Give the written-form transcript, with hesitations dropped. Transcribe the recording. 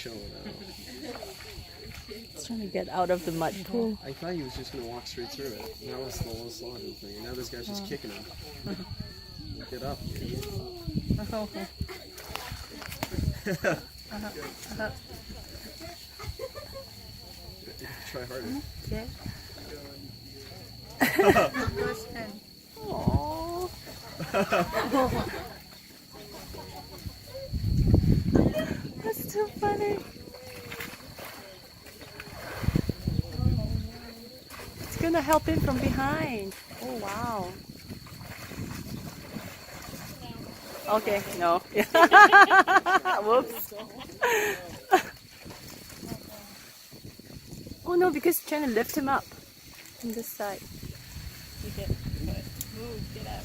chilling out. He's trying to get out of the mud pool. I thought he was just gonna walk straight through it. And that was the lowest logging thing. And now this guy's just kicking him. Get up, you idiot. Try harder. Okay. Aww. That's too funny. It's gonna help him from behind. Oh wow. Okay, no. Whoops. Oh no, because trying to lift him up on this side. You get, move, get up.